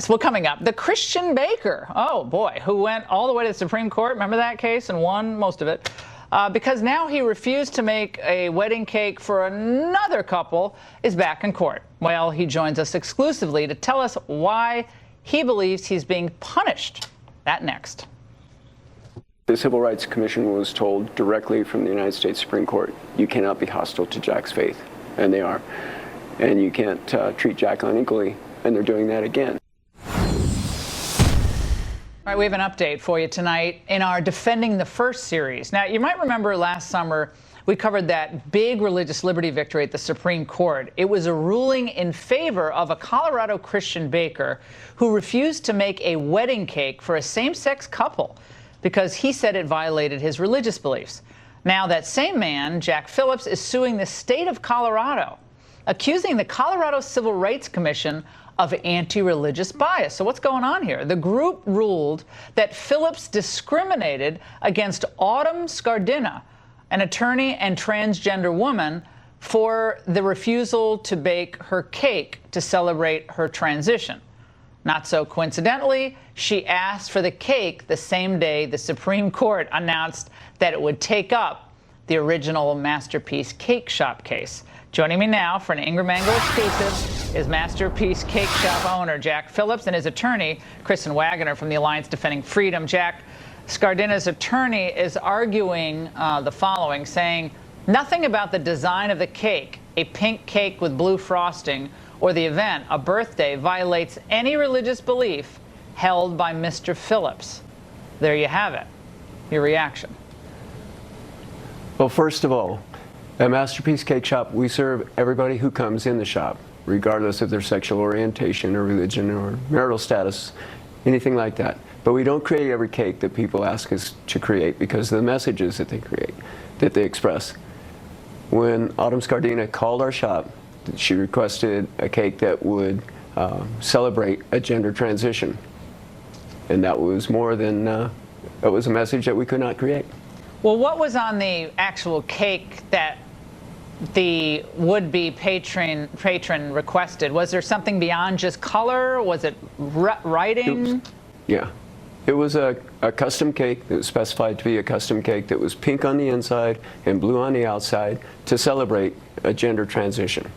Yes, well, coming up, the Christian baker, oh boy, who went all the way to the Supreme Court, remember that case, and won most of it, because now he refused to make a wedding cake for another couple, is back in court. Well, he joins us exclusively to tell us why he believes he's being punished. That next. The Civil Rights Commission was told directly from the United States Supreme Court, you cannot be hostile to Jack's faith, and they are. And you can't treat Jack unequally, and they're doing that again. All right, we have an update for you tonight in our Defending the First series. Now, you might remember last summer we covered that big religious liberty victory at the Supreme Court. It was a ruling in favor of a Colorado Christian baker who refused to make a wedding cake for a same-sex couple because he said it violated his religious beliefs. Now, that same man, Jack Phillips, is suing the state of Colorado, accusing the Colorado Civil Rights Commission of anti-religious bias. So what's going on here? The group ruled that Phillips discriminated against Autumn Scardina, an attorney and transgender woman, for the refusal to bake her cake to celebrate her transition. Not so coincidentally, she asked for the cake the same day the Supreme Court announced that it would take up the original Masterpiece Cake Shop case. Joining me now for an Ingram Angle exclusive is Masterpiece Cake Shop owner Jack Phillips and his attorney, Kristen Wagoner from the Alliance Defending Freedom. Jack, Scardina's attorney is arguing the following, saying nothing about the design of the cake, a pink cake with blue frosting, or the event, a birthday, violates any religious belief held by Mr. Phillips. There you have it. Your reaction? Well, first of all, at Masterpiece Cake Shop, we serve everybody who comes in the shop, regardless of their sexual orientation or religion or marital status, anything like that. But we don't create every cake that people ask us to create because of the messages that they create, that they express. When Autumn Scardina called our shop, she requested a cake that would celebrate a gender transition. And that was more than, that was a message that we could not create. Well, what was on the actual cake that the would-be patron requested? Was there something beyond just color? Was it writing? Yeah. It was a custom cake that was specified to be a custom cake that was pink on the inside and blue on the outside to celebrate a gender transition.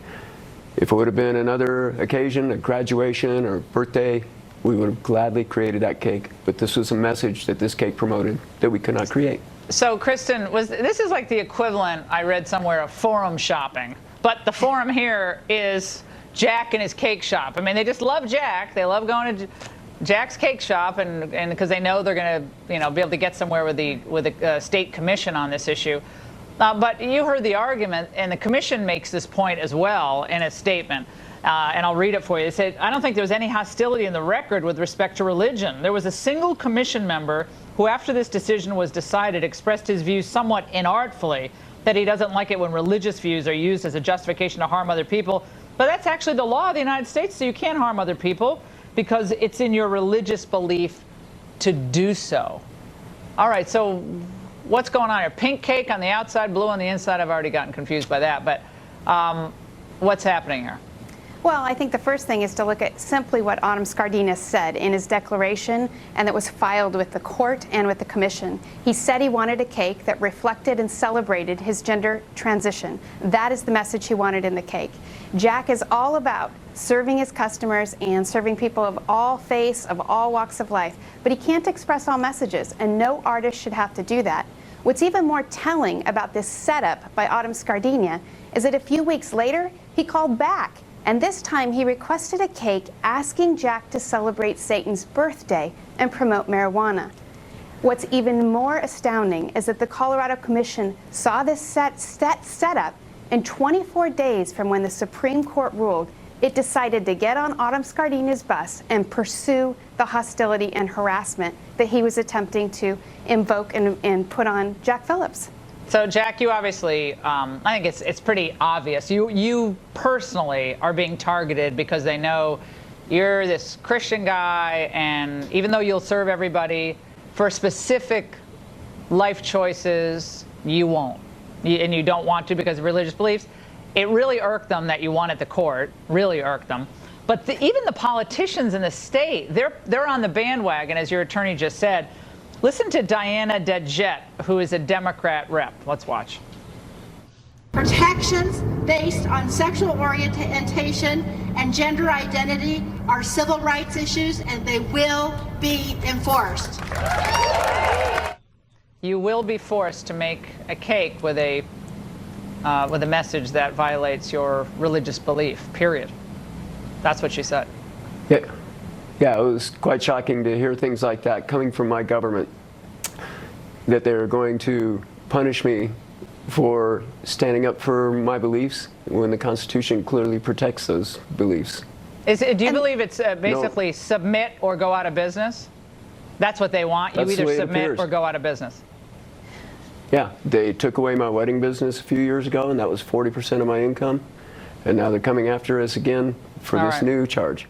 If it would have been another occasion, a graduation or birthday, we would have gladly created that cake. But this was a message that this cake promoted that we could not create. So, Kristen, this is like the equivalent, I read somewhere, of forum shopping. But the forum here is Jack and his cake shop. I mean, they just love Jack. They love going to Jack's Cake Shop, and because they know they're going to, be able to get somewhere with the state commission on this issue. But you heard the argument, and the commission makes this point as well in a statement. And I'll read it for you. It said, I don't think there was any hostility in the record with respect to religion. There was a single commission member who, after this decision was decided, expressed his views somewhat inartfully, that he doesn't like it when religious views are used as a justification to harm other people. But that's actually the law of the United States, so you can't harm other people because it's in your religious belief to do so. All right, so what's going on here? Pink cake on the outside, blue on the inside. I've already gotten confused by that, but what's happening here? Well, I think the first thing is to look at simply what Autumn Scardina said in his declaration, and that was filed with the court and with the commission. He said he wanted a cake that reflected and celebrated his gender transition. That is the message he wanted in the cake. Jack is all about serving his customers and serving people of all faiths, of all walks of life, but he can't express all messages, and no artist should have to do that. What's even more telling about this setup by Autumn Scardina is that a few weeks later, he called back. And this time he requested a cake asking Jack to celebrate Satan's birthday and promote marijuana. What's even more astounding is that the Colorado Commission saw this setup, and 24 days from when the Supreme Court ruled, it decided to get on Autumn Scardina's bus and pursue the hostility and harassment that he was attempting to invoke and put on Jack Phillips. So, Jack, you obviously, I think it's pretty obvious. You personally are being targeted because they know you're this Christian guy, and even though you'll serve everybody, for specific life choices, you won't. And you don't want to because of religious beliefs. It really irked them that you won at the court, really irked them. But even the politicians in the state, they're on the bandwagon, as your attorney just said. Listen to Diana DeJet, who is a Democrat rep. Let's watch. Protections based on sexual orientation and gender identity are civil rights issues, and they will be enforced. You will be forced to make a cake with a message that violates your religious belief, period. That's what she said. Yeah, it was quite shocking to hear things like that coming from my government, that they're going to punish me for standing up for my beliefs when the Constitution clearly protects those beliefs. Do you believe it's basically submit or go out of business? That's what they want? You either submit or go out of business? Yeah, they took away my wedding business a few years ago, and that was 40% of my income. And now they're coming after us again for this new charge.